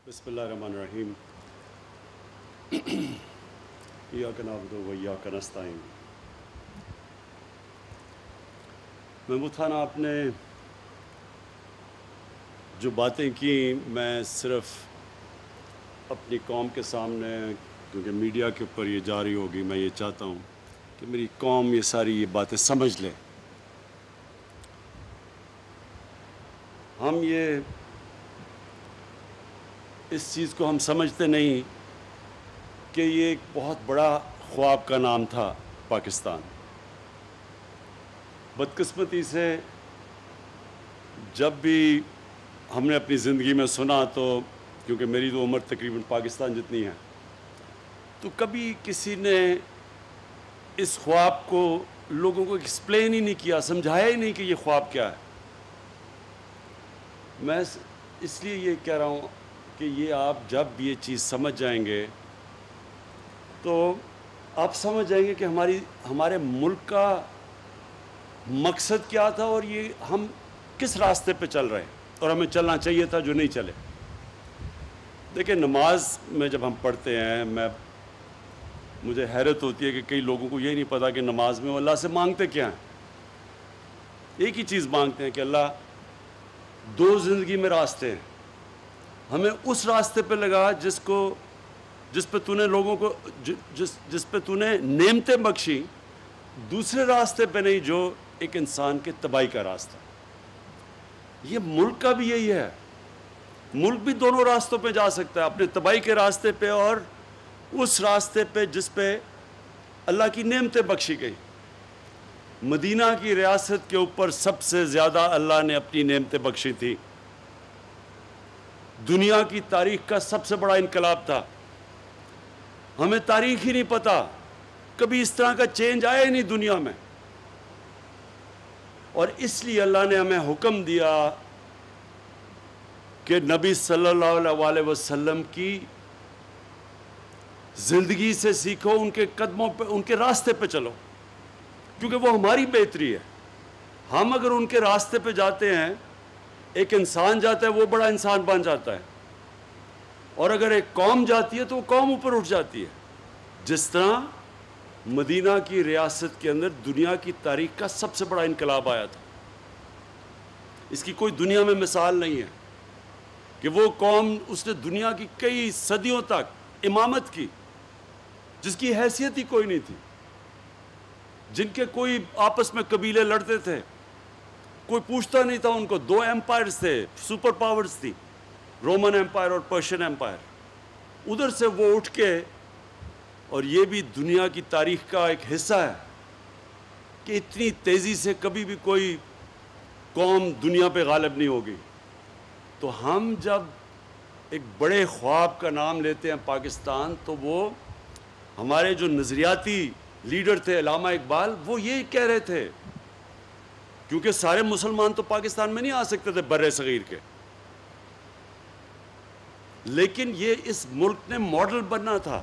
بسم اللہ الرحمن الرحیم ایاک نعبد و ایاک نستعین۔ محمود خان، آپ نے جو باتیں کی، میں صرف اپنی قوم کے سامنے، کیونکہ میڈیا کے اوپر یہ جاری ہوگی، میں یہ چاہتا ہوں کہ میری قوم یہ ساری باتیں سمجھ لے۔ ہم اس چیز کو ہم سمجھتے نہیں کہ یہ ایک بہت بڑا خواب کا نام تھا پاکستان۔ بدقسمتی سے جب بھی ہم نے اپنی زندگی میں سنا، تو کیونکہ میری تو عمر تقریباً پاکستان جتنی ہے، تو کبھی کسی نے اس خواب کو لوگوں کو ایکسپلین ہی نہیں کیا، سمجھایا ہی نہیں کہ یہ خواب کیا ہے۔ میں اس لیے یہ کہہ رہا ہوں کہ یہ آپ جب یہ چیز سمجھ جائیں گے تو آپ سمجھ جائیں گے کہ ہمارے ملک کا مقصد کیا تھا، اور یہ ہم کس راستے پہ چل رہے ہیں، اور ہمیں چلنا چاہیے تھا جو نہیں چلے۔ دیکھیں، نماز میں جب ہم پڑھتے ہیں، مجھے حیرت ہوتی ہے کہ کئی لوگوں کو یہ نہیں پتا کہ نماز میں وہ اللہ سے مانگتے کیا ہیں۔ ایک ہی چیز مانگتے ہیں کہ اللہ، دو زندگی میں راستے ہیں، ہمیں اس راستے پہ لگا جس پہ تو نے لوگوں کو جس پہ تو نے نعمتیں بخشی، دوسرے راستے پہ نہیں جو ایک انسان کے تباہی کا راستہ۔ یہ ملک کا بھی یہی ہے، ملک بھی دونوں راستوں پہ جا سکتا ہے، اپنے تباہی کے راستے پہ اور اس راستے پہ جس پہ اللہ کی نعمتیں بخشی گئی۔ مدینہ کی ریاست کے اوپر سب سے زیادہ اللہ نے اپنی نعمتیں بخشی تھی۔ دنیا کی تاریخ کا سب سے بڑا انقلاب تھا۔ ہمیں تاریخ ہی نہیں پتا، کبھی اس طرح کا چینج آیا ہی نہیں دنیا میں، اور اس لیے اللہ نے ہمیں حکم دیا کہ نبی صلی اللہ علیہ وسلم کی زندگی سے سیکھو، ان کے قدموں پہ، ان کے راستے پہ چلو، کیونکہ وہ ہماری بہتری ہے۔ ہم اگر ان کے راستے پہ جاتے ہیں، ایک انسان جاتا ہے وہ بڑا انسان بن جاتا ہے، اور اگر ایک قوم جاتی ہے تو وہ قوم اوپر اٹھ جاتی ہے۔ جس طرح مدینہ کی ریاست کے اندر دنیا کی تاریخ کا سب سے بڑا انقلاب آیا تھا، اس کی کوئی دنیا میں مثال نہیں ہے کہ وہ قوم، اس نے دنیا کی کئی صدیوں تک امامت کی، جس کی حیثیت ہی کوئی نہیں تھی، جن کے کوئی آپس میں قبیلے لڑتے تھے، کوئی پوچھتا نہیں تھا ان کو۔ دو ایمپائرز تھے، سپر پاورز تھی، رومن ایمپائر اور پرشین ایمپائر۔ ادھر سے وہ اٹھ کے، اور یہ بھی دنیا کی تاریخ کا ایک حصہ ہے کہ اتنی تیزی سے کبھی بھی کوئی قوم دنیا پہ غالب نہیں ہوگی۔ تو ہم جب ایک بڑے خواب کا نام لیتے ہیں پاکستان، تو وہ ہمارے جو نظریاتی لیڈر تھے، علامہ اقبال، وہ یہ کہہ رہے تھے، کیونکہ سارے مسلمان تو پاکستان میں نہیں آ سکتے تھے بر صغیر کے، لیکن یہ اس ملک نے ماڈل بننا تھا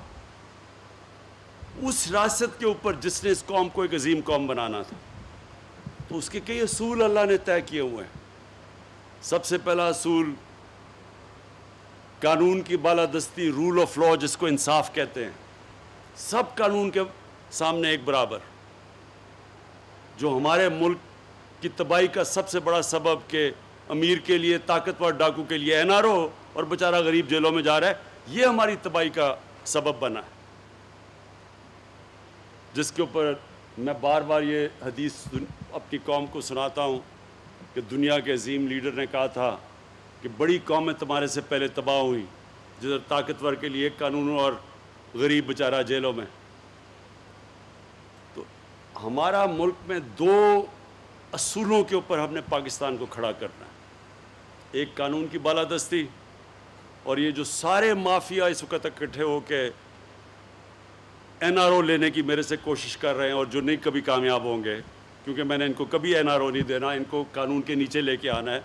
اس ریاست کے اوپر جس نے اس قوم کو ایک عظیم قوم بنانا تھا۔ تو اس کے کئی اصول اللہ نے طے کیے ہوئے ہیں۔ سب سے پہلا اصول قانون کی بالادستی، رول آف لا، جس کو انصاف کہتے ہیں، سب قانون کے سامنے ایک برابر۔ جو ہمارے ملک کی تباہی کا سب سے بڑا سبب کہ امیر کے لیے، طاقتور ڈاکو کے لیے NRO اور بیچارہ غریب جیلوں میں جا رہا ہے، یہ ہماری تباہی کا سبب بنا ہے، جس کے اوپر میں بار بار یہ حدیث اپنی قوم کو سناتا ہوں کہ دنیا کے عظیم لیڈر نے کہا تھا کہ بڑی قومیں تمہارے سے پہلے تباہ ہوئیں، جدھر طاقتور کے لیے ایک قانون اور غریب بیچارہ جیلوں میں۔ تو ہمارا ملک میں دو اصولوں کے اوپر ہم نے پاکستان کو کھڑا کرنا ہے، ایک قانون کی بالادستی، اور یہ جو سارے مافیا اس وقت اکٹھے ہو کے NRO لینے کی میرے سے کوشش کر رہے ہیں، اور جو نہیں کبھی کامیاب ہوں گے، کیونکہ میں نے ان کو کبھی NRO نہیں دینا، ان کو قانون کے نیچے لے کے آنا ہے،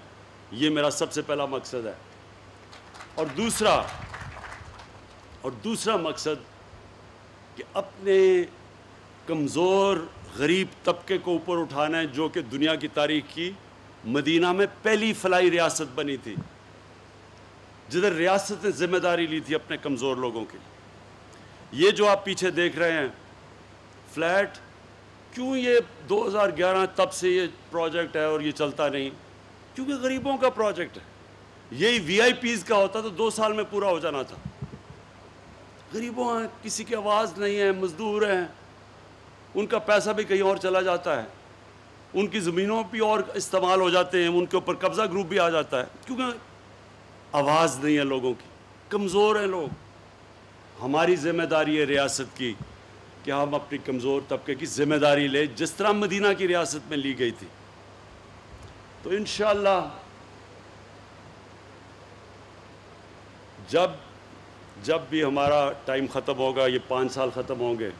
یہ میرا سب سے پہلا مقصد ہے۔ اور دوسرا مقصد کہ اپنے کمزور غریب طبقے کو اوپر اٹھانا ہے، جو کہ دنیا کی تاریخ کی مدینہ میں پہلی فلاحی ریاست بنی تھی۔ جدھر ریاست نے ذمہ داری لی تھی اپنے کمزور لوگوں کی. یہ جو آپ پیچھے دیکھ رہے ہیں فلیٹ، کیوں یہ 2011 تب سے یہ پروجیکٹ ہے اور یہ چلتا نہیں؟ کیونکہ غریبوں کا پروجیکٹ ہے. یہی وی آئی پیز کا ہوتا تو 2 سال میں پورا ہو جانا تھا. غریبوں ہیں، کسی کی آواز نہیں ہے، مزدور ہیں، ان کا پیسہ بھی کہیں اور چلا جاتا ہے، ان کی زمینوں بھی اور استعمال ہو جاتے ہیں، ان کے اوپر قبضہ گروپ بھی آ جاتا ہے، کیونکہ آواز نہیں ہے لوگوں کی، کمزور ہیں لوگ. ہماری ذمہ داری ہے ریاست کی کہ ہم اپنی کمزور طبقے کی ذمہ داری لیں، جس طرح مدینہ کی ریاست میں لی گئی تھی. تو انشاءاللہ جب بھی ہمارا ٹائم ختم ہوگا، یہ 5 سال ختم ہوں گے،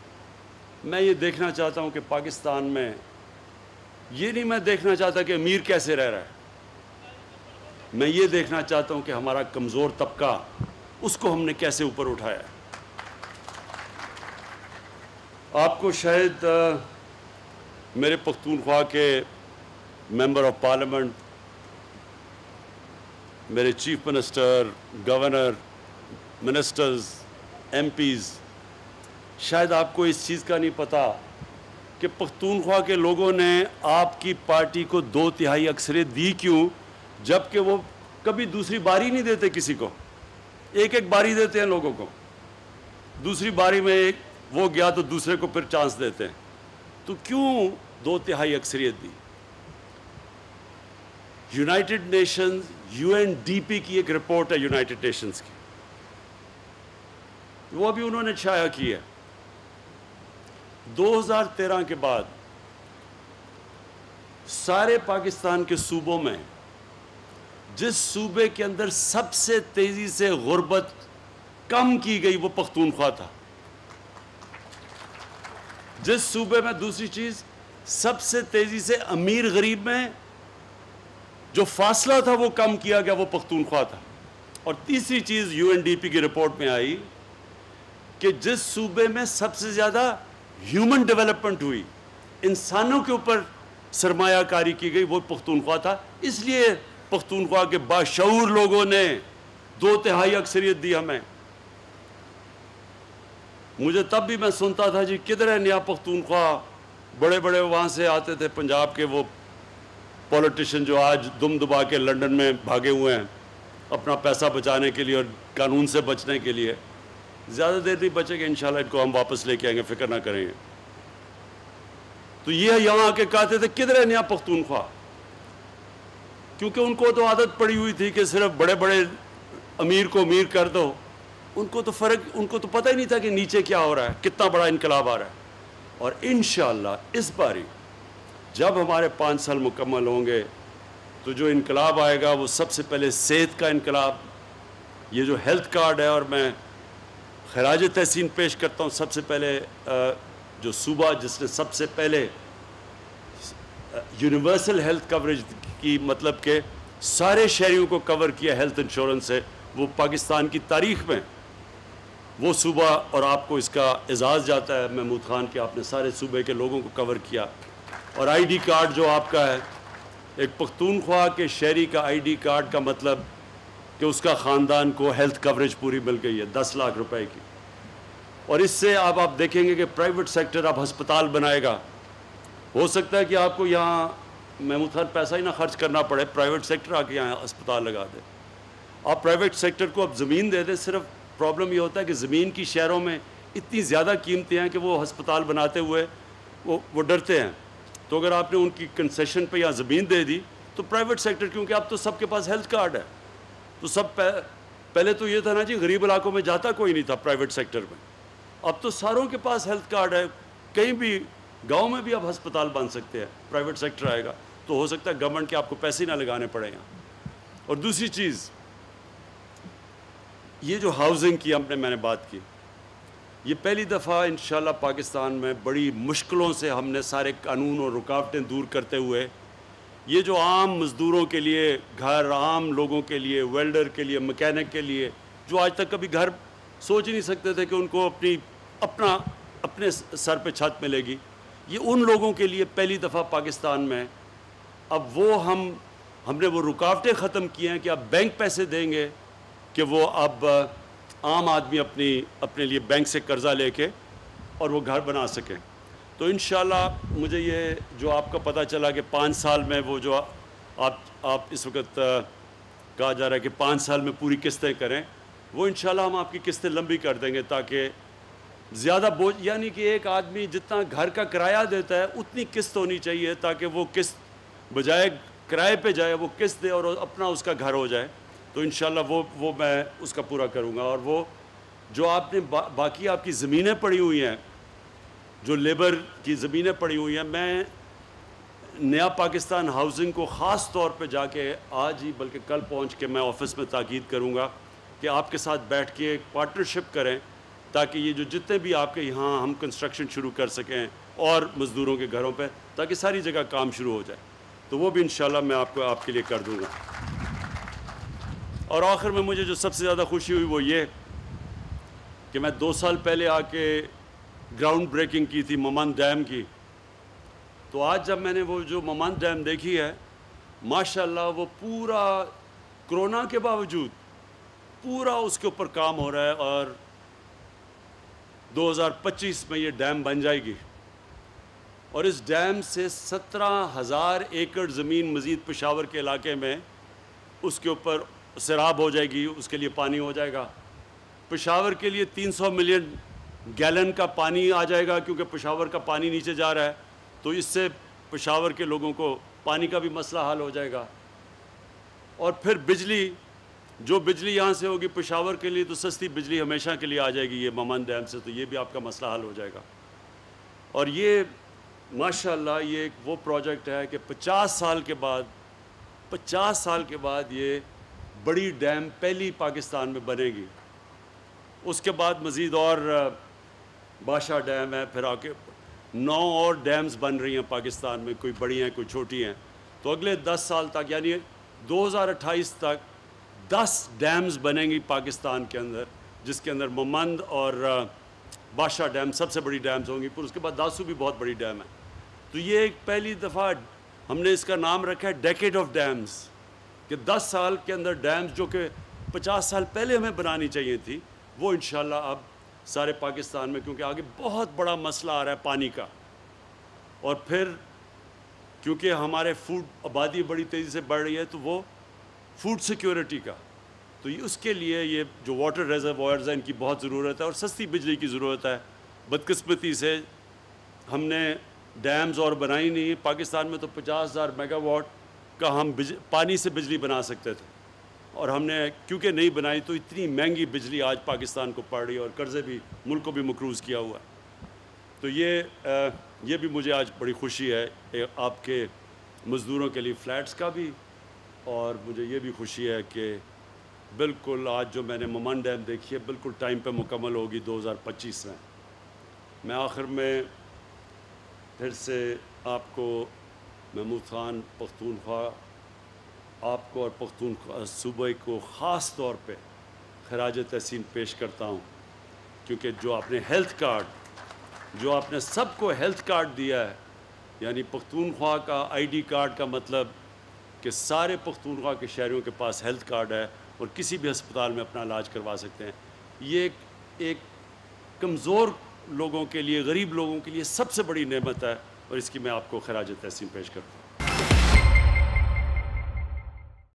میں یہ دیکھنا چاہتا ہوں کہ پاکستان میں یہ نہیں میں دیکھنا چاہتا کہ امیر کیسے رہ رہا ہے، میں یہ دیکھنا چاہتا ہوں کہ ہمارا کمزور طبقہ، اس کو ہم نے کیسے اوپر اٹھایا ہے. آپ کو شاید میرے پختونخوا کے ممبر آف پارلیمنٹ، میرے chief minister, governor, ministers, MPs, شاید آپ کو اس چیز کا نہیں پتہ کہ پختونخوا کے لوگوں نے آپ کی پارٹی کو 2/3 اکثریت دی کیوں، جبکہ وہ کبھی دوسری باری نہیں دیتے کسی کو. ایک باری دیتے ہیں لوگوں کو، دوسری باری میں ایک وہ گیا تو دوسرے کو پھر چانس دیتے ہیں. تو کیوں 2/3 اکثریت دی؟ یونائٹڈ نیشنز UNDP کی ایک رپورٹ ہے یونائٹڈ نیشنز کی، وہ بھی انہوں نے شائع کی ہے. 2013 کے بعد سارے پاکستان کے صوبوں میں جس صوبے کے اندر سب سے تیزی سے غربت کم کی گئی وہ پختونخوا تھا. جس صوبے میں، دوسری چیز، سب سے تیزی سے امیر غریب میں جو فاصلہ تھا وہ کم کیا گیا وہ پختونخوا تھا. اور تیسری چیز UNDP کی رپورٹ میں آئی کہ جس صوبے میں سب سے زیادہ ہیومن ڈیولپمنٹ ہوئی، انسانوں کے اوپر سرمایہ کاری کی گئی، وہ پختونخوا تھا. اس لیے پختونخوا کے باشعور لوگوں نے 2/3 اکثریت دی ہمیں. مجھے تب بھی میں سنتا تھا جی کدھر ہے نیا پختونخوا، بڑے بڑے وہاں سے آتے تھے پنجاب کے وہ پولیٹیشین جو آج دم دبا کے لنڈن میں بھاگے ہوئے ہیں اپنا پیسہ بچانے کے لیے اور قانون سے بچنے کے لیے. زیادہ دیر نہیں بچے گا انشاءاللہ، ان کو ہم واپس لے کے آئیں گے، فکر نہ کریں گے. تو یہ یہاں آ کے کہتے تھے کدھر ہے نیا پختونخوا، کیونکہ ان کو تو عادت پڑی ہوئی تھی کہ صرف بڑے بڑے امیر کو امیر کر دو. ان کو تو پتہ ہی نہیں تھا کہ نیچے کیا ہو رہا ہے، کتنا بڑا انقلاب آ رہا ہے. اور انشاءاللہ اس باری جب ہمارے 5 سال مکمل ہوں گے تو جو انقلاب آئے گا وہ سب سے پہلے صحت کا انقلاب. یہ جو ہیلتھ کارڈ ہے، اور میں خراج تحسین پیش کرتا ہوں سب سے پہلے جو صوبہ جس نے سب سے پہلے یونیورسل ہیلتھ کوریج کی، مطلب کہ سارے شہریوں کو کور کیا ہیلتھ انشورنس سے، وہ پاکستان کی تاریخ میں وہ صوبہ. اور آپ کو اس کا اعزاز جاتا ہے محمود خان کہ آپ نے سارے صوبے کے لوگوں کو کور کیا. اور آئی ڈی کارڈ جو آپ کا ہے، ایک پختونخوا کے شہری کا آئی ڈی کارڈ کا مطلب کہ اس کا خاندان کو ہیلتھ کوریج پوری مل گئی ہے 10 لاکھ روپے کی. اور اس سے آپ دیکھیں گے کہ پرائیویٹ سیکٹر اب ہسپتال بنائے گا. ہو سکتا ہے کہ آپ کو یہاں محمود خان پیسہ ہی نہ خرچ کرنا پڑے، پرائیویٹ سیکٹر آ کے یہاں ہسپتال لگا دے. آپ پرائیویٹ سیکٹر کو اب زمین دے دیں. صرف پرابلم یہ ہوتا ہے کہ زمین کی شہروں میں اتنی زیادہ قیمتیں ہیں کہ وہ ہسپتال بناتے ہوئے وہ ڈرتے ہیں. تو اگر آپ نے ان کی کنسیشن پہ یہاں زمین دے دی تو پرائیویٹ سیکٹر، کیونکہ اب تو سب کے پاس ہیلتھ کارڈ ہے، تو سب پہلے تو یہ تھا نا جی غریب علاقوں میں جاتا کوئی نہیں تھا پرائیویٹ سیکٹر میں، اب تو ساروں کے پاس ہیلتھ کارڈ ہے. کہیں بھی گاؤں میں بھی اب ہسپتال بن سکتے ہیں، پرائیویٹ سیکٹر آئے گا تو ہو سکتا ہے گورنمنٹ کے آپ کو پیسے نہ لگانے پڑے یہاں. اور دوسری چیز، یہ جو ہاؤسنگ کی میں نے بات کی، یہ پہلی دفعہ انشاءاللہ پاکستان میں بڑی مشکلوں سے ہم نے سارے قانون اور رکاوٹیں دور کرتے ہوئے یہ جو عام مزدوروں کے لیے گھر، عام لوگوں کے لیے، ویلڈر کے لیے، مکینک کے لیے، جو آج تک کبھی گھر سوچ ہی نہیں سکتے تھے کہ ان کو اپنے سر پہ چھت ملے گی، یہ ان لوگوں کے لیے پہلی دفعہ پاکستان میں اب وہ ہم نے وہ رکاوٹیں ختم کی ہیں کہ اب بینک پیسے دیں گے کہ وہ اب عام آدمی اپنے لیے بینک سے قرضہ لے کے اور وہ گھر بنا سکیں. تو انشاءاللہ مجھے یہ جو آپ کا پتہ چلا کہ 5 سال میں وہ جو آپ اس وقت کہا جا رہا ہے کہ 5 سال میں پوری قسطیں کریں, وہ انشاءاللہ ہم آپ کی قسطیں لمبی کر دیں گے, تاکہ زیادہ بوجھ, یعنی کہ ایک آدمی جتنا گھر کا کرایہ دیتا ہے اتنی قسط ہونی چاہیے, تاکہ وہ قسط بجائے کرائے پہ جائے وہ قسط دے اور اپنا اس کا گھر ہو جائے. تو انشاءاللہ وہ میں اس کا پورا کروں گا. اور وہ جو آپ نے باقی آپ کی زمینیں پڑی ہوئی ہیں, جو لیبر کی زمینیں پڑی ہوئی ہیں, میں نیا پاکستان ہاؤسنگ کو خاص طور پہ جا کے آج ہی بلکہ کل پہنچ کے میں آفس میں تاکید کروں گا کہ آپ کے ساتھ بیٹھ کے ایک پارٹنرشپ کریں, تاکہ یہ جو جتنے بھی آپ کے یہاں ہم کنسٹرکشن شروع کر سکیں اور مزدوروں کے گھروں پہ, تاکہ ساری جگہ کام شروع ہو جائے. تو وہ بھی انشاءاللہ میں آپ کے لیے کر دوں گا. اور آخر میں مجھے جو سب سے زیادہ خوشی ہوئی وہ یہ کہ میں 2 سال پہلے آ کے گراؤنڈ بریکنگ کی تھی ممند ڈیم کی. تو آج جب میں نے وہ جو ممند ڈیم دیکھی ہے, ماشاءاللہ وہ پورا کرونا کے باوجود پورا اس کے اوپر کام ہو رہا ہے, اور 2025 میں یہ ڈیم بن جائے گی. اور اس ڈیم سے 17,000 ایکڑ زمین مزید پشاور کے علاقے میں اس کے اوپر سیراب ہو جائے گی, اس کے لیے پانی ہو جائے گا. پشاور کے لیے 300 ملین گیلن کا پانی آ جائے گا, کیونکہ پشاور کا پانی نیچے جا رہا ہے. تو اس سے پشاور کے لوگوں کو پانی کا بھی مسئلہ حل ہو جائے گا. اور پھر بجلی, جو بجلی یہاں سے ہوگی پشاور کے لیے, تو سستی بجلی ہمیشہ کے لیے آ جائے گی یہ ممند ڈیم سے, تو یہ بھی آپ کا مسئلہ حل ہو جائے گا. اور یہ ماشاءاللہ یہ ایک وہ پروجیکٹ ہے کہ 50 سال کے بعد یہ بڑی ڈیم پہلی پاکستان میں بنے گی. اس کے بعد مزید اور بادشاہ ڈیم ہے, پھر آ کے 9 اور ڈیمز بن رہی ہیں پاکستان میں, کوئی بڑی ہیں کوئی چھوٹی ہیں. تو اگلے 10 سال تک, یعنی 2028 تک 10 ڈیمز بنیں گی پاکستان کے اندر, جس کے اندر ممند اور بادشاہ ڈیم سب سے بڑی ڈیمز ہوں گی. پھر اس کے بعد داسو بھی بہت بڑی ڈیم ہے. تو یہ ایک پہلی دفعہ ہم نے اس کا نام رکھا ہے ڈیکیڈ آف ڈیمز, کہ 10 سال کے اندر ڈیمز جو کہ 50 سال پہلے ہمیں بنانی چاہیے تھی, وہ انشاءاللہ اب سارے پاکستان میں, کیونکہ آگے بہت بڑا مسئلہ آ رہا ہے پانی کا. اور پھر کیونکہ ہمارے فوڈ آبادی بڑی تیزی سے بڑھ رہی ہے, تو وہ فوڈ سیکیورٹی کا, تو اس کے لیے یہ جو واٹر ریزروائرز ہیں ان کی بہت ضرورت ہے, اور سستی بجلی کی ضرورت ہے. بدقسمتی سے ہم نے ڈیمز اور بنائی نہیں. پاکستان میں تو 50,000 میگا واٹ کا ہم پانی سے بجلی بنا سکتے تھے, اور ہم نے کیونکہ نہیں بنائی تو اتنی مہنگی بجلی آج پاکستان کو پڑ رہی ہے, اور قرضے بھی ملک کو بھی مقروض کیا ہوا ہے. تو یہ بھی مجھے آج بڑی خوشی ہے آپ کے مزدوروں کے لیے فلیٹس کا بھی, اور مجھے یہ بھی خوشی ہے کہ بالکل آج جو میں نے ممند ڈیم دیکھی ہے بالکل ٹائم پہ مکمل ہوگی 2025 میں. میں آخر میں پھر سے آپ کو محمود خان پختونخوا, آپ کو اور پختونخوا صوبے کو خاص طور پہ خراج تحسین پیش کرتا ہوں, کیونکہ جو آپ نے ہیلتھ کارڈ, جو آپ نے سب کو ہیلتھ کارڈ دیا ہے, یعنی پختونخوا کا آئی ڈی کارڈ کا مطلب کہ سارے پختونخوا کے شہریوں کے پاس ہیلتھ کارڈ ہے اور کسی بھی ہسپتال میں اپنا علاج کروا سکتے ہیں. یہ ایک کمزور لوگوں کے لیے, غریب لوگوں کے لیے سب سے بڑی نعمت ہے, اور اس کی میں آپ کو خراج تحسین پیش کرتا ہوں.